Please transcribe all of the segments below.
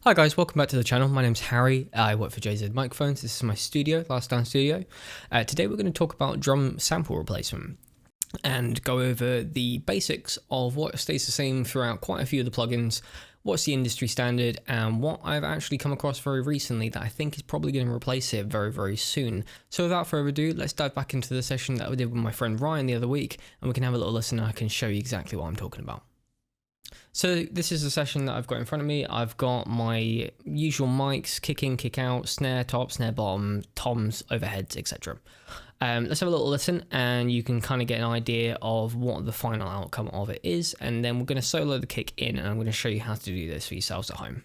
Hi guys, welcome back to the channel. My name's Harry. I work for JZ Microphones. This is my studio, Last Down Studio. Today we're going to talk about drum sample replacement and go over the basics of what stays the same throughout quite a few of the plugins, what's the industry standard, and what I've actually come across very recently that I think is probably going to replace it very, very soon. So without further ado, let's dive back into the session that we did with my friend Ryan the other week, and we can have a little listen and I can show you exactly what I'm talking about. So this is the session that I've got in front of me. I've got my usual mics, kick in, kick out, snare top, snare bottom, toms, overheads, etc. Let's have a little listen and you can kind of get an idea of what the final outcome of it is. And then we're going to solo the kick in and I'm going to show you how to do this for yourselves at home.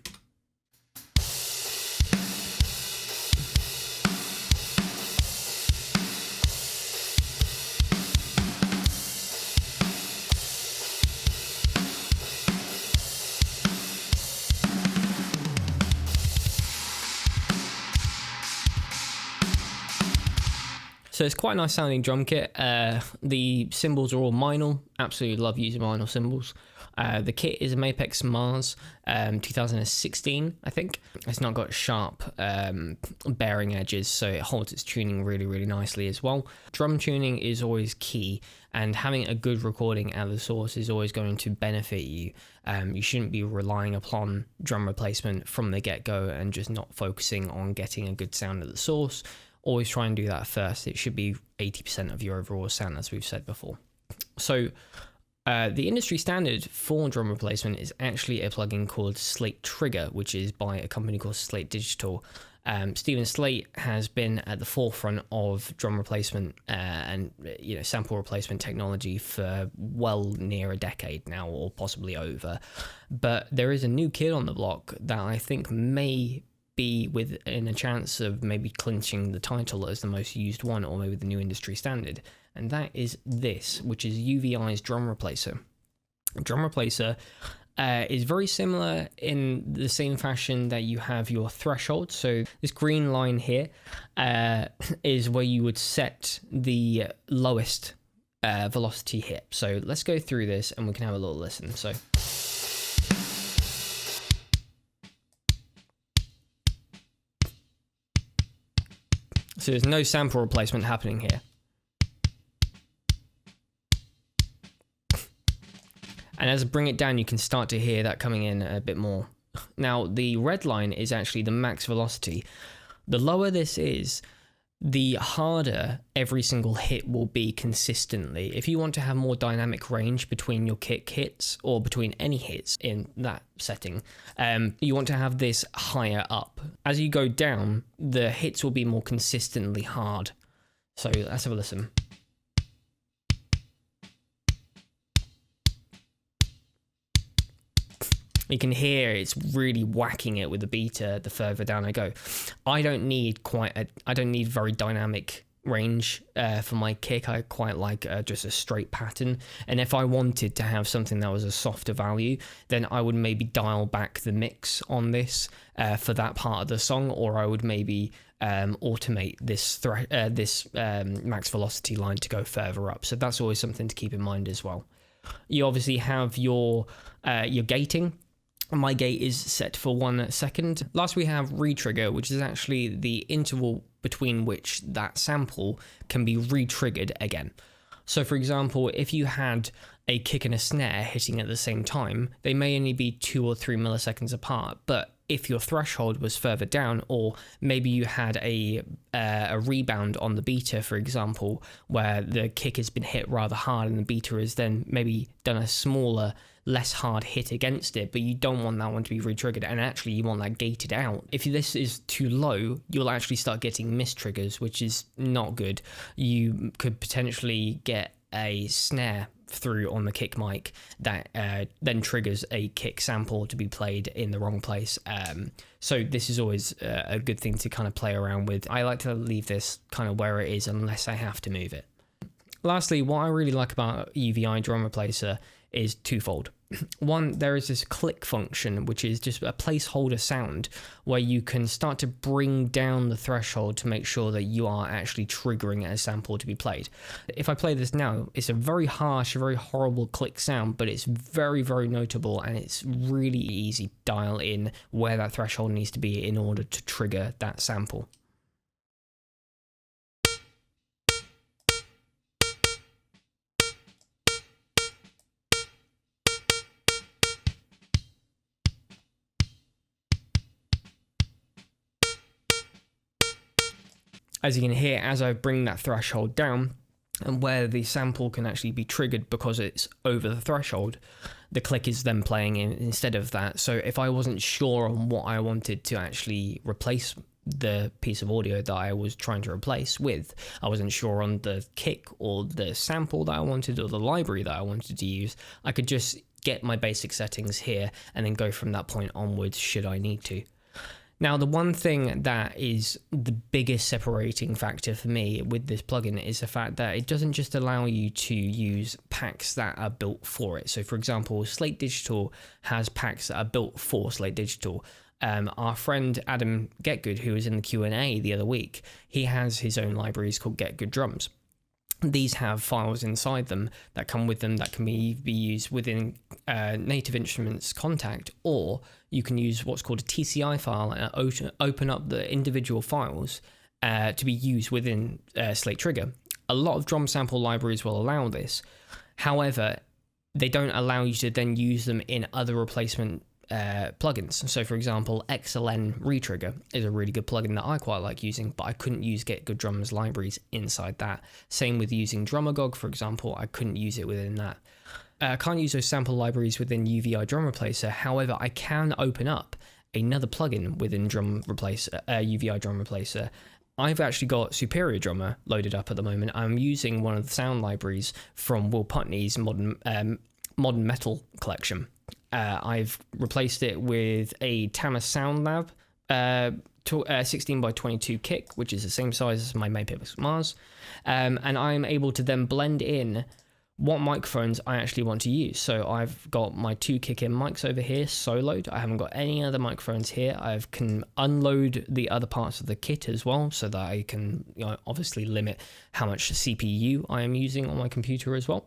So it's quite a nice sounding drum kit. The cymbals are all Meinl. Absolutely love using Meinl cymbals. The kit is a Mapex Mars 2016, I think. It's not got sharp bearing edges, so it holds its tuning really, really nicely as well. Drum tuning is always key, and having a good recording at the source is always going to benefit you. You shouldn't be relying upon drum replacement from the get-go and just not focusing on getting a good sound at the source. Always try and do that first. It should be 80% of your overall sound, as we've said before. So the industry standard for drum replacement is actually a plugin called Slate Trigger, which is by a company called Slate Digital. Stephen Slate has been at the forefront of drum replacement and sample replacement technology for well near a decade now, or possibly over. But there is a new kid on the block that I think may be within a chance of maybe clinching the title as the most used one, or maybe the new industry standard, and that is this, which is UVI's Drum Replacer. Drum Replacer is very similar in the same fashion that you have your threshold. So this green line here is where you would set the lowest velocity hit. So let's go through this and we can have a little listen. So there's no sample replacement happening here. And as I bring it down, you can start to hear that coming in a bit more. Now, the red line is actually the max velocity. The lower this is, the harder every single hit will be consistently. If you want to have more dynamic range between your kick hits, or between any hits in that setting, you want to have this higher up. As you go down, the hits will be more consistently hard. So let's have a listen. You can hear it's really whacking it with the beater the further down I go. I don't need very dynamic range for my kick. I quite like just a straight pattern. And if I wanted to have something that was a softer value, then I would maybe dial back the mix on this for that part of the song, or I would maybe automate this max velocity line to go further up. So that's always something to keep in mind as well. You obviously have your gating. My gate is set for 1 second. Last we have re-trigger, which is actually the interval between which that sample can be re-triggered again. So for example, if you had a kick and a snare hitting at the same time, they may only be 2 or 3 milliseconds apart, but if your threshold was further down, or maybe you had a rebound on the beater, for example, where the kick has been hit rather hard and the beater has then maybe done a smaller, less hard hit against it, but you don't want that one to be re-triggered, and actually you want that gated out. If this is too low, you'll actually start getting mistriggers, which is not good. You could potentially get a snare through on the kick mic that then triggers a kick sample to be played in the wrong place. So this is always a good thing to kind of play around with. I like to leave this kind of where it is unless I have to move it. Lastly, what I really like about UVI drum replacer is twofold. One, there is this click function, which is just a placeholder sound where you can start to bring down the threshold to make sure that you are actually triggering a sample to be played. If I play this now, it's a very harsh, very horrible click sound, but it's very, very notable, and it's really easy to dial in where that threshold needs to be in order to trigger that sample. As you can hear, as I bring that threshold down, and where the sample can actually be triggered because it's over the threshold, the click is then playing in instead of that. So if I wasn't sure on what I wanted to actually replace the piece of audio that I was trying to replace with, I wasn't sure on the kick or the sample that I wanted or the library that I wanted to use, I could just get my basic settings here and then go from that point onwards should I need to. Now, the one thing that is the biggest separating factor for me with this plugin is the fact that it doesn't just allow you to use packs that are built for it. So, for example, Slate Digital has packs that are built for Slate Digital. Our friend Adam Getgood, who was in the Q&A the other week, he has his own libraries called Getgood Drums. These have files inside them that come with them that can be used within Native Instruments Contact, or you can use what's called a TCI file and open up the individual files to be used within Slate Trigger. A lot of drum sample libraries will allow this. However, they don't allow you to then use them in other replacement plugins. So for example, XLN Retrigger is a really good plugin that I quite like using, but I couldn't use Get Good Drums libraries inside that. Same with using Drumagog, for example, I couldn't use it within that. I can't use those sample libraries within UVI Drum Replacer. However, I can open up another plugin within UVI Drum Replacer. I've actually got Superior Drummer loaded up at the moment. I'm using one of the sound libraries from Will Putney's Modern Metal collection. I've replaced it with a Tama Sound Lab 16x22 kick, which is the same size as my Mapex Mars, and I'm able to then blend in what microphones I actually want to use. So I've got my 2 kick-in mics over here soloed. I haven't got any other microphones here. I can unload the other parts of the kit as well, so that I can obviously limit how much CPU I am using on my computer as well.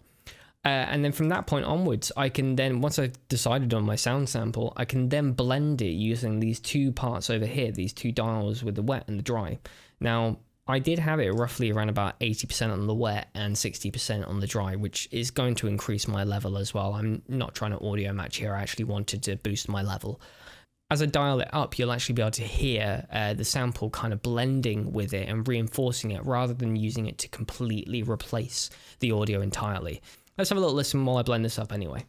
And then from that point onwards, I can then, once I've decided on my sound sample, I can then blend it using these 2 parts over here, these 2 dials with the wet and the dry. Now, I did have it roughly around about 80% on the wet and 60% on the dry, which is going to increase my level as well. I'm not trying to audio match here. I actually wanted to boost my level. As I dial it up, you'll actually be able to hear the sample kind of blending with it and reinforcing it rather than using it to completely replace the audio entirely. Let's have a little listen while I blend this up anyway.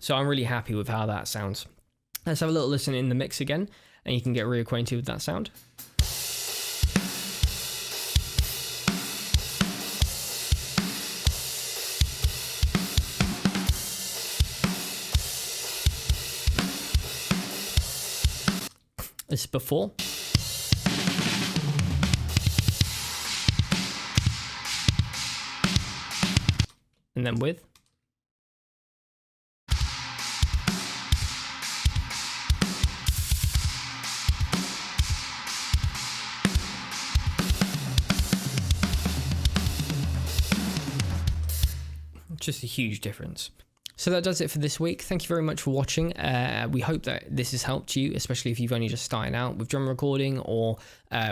So I'm really happy with how that sounds. Let's have a little listen in the mix again, and you can get reacquainted with that sound. This is before. And then with. Just a huge difference. So that does it for this week. Thank you very much for watching. We hope that this has helped you, especially if you've only just started out with drum recording or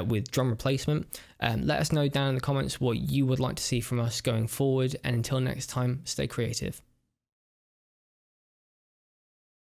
with drum replacement. Let us know down in the comments what you would like to see from us going forward. And until next time, stay creative.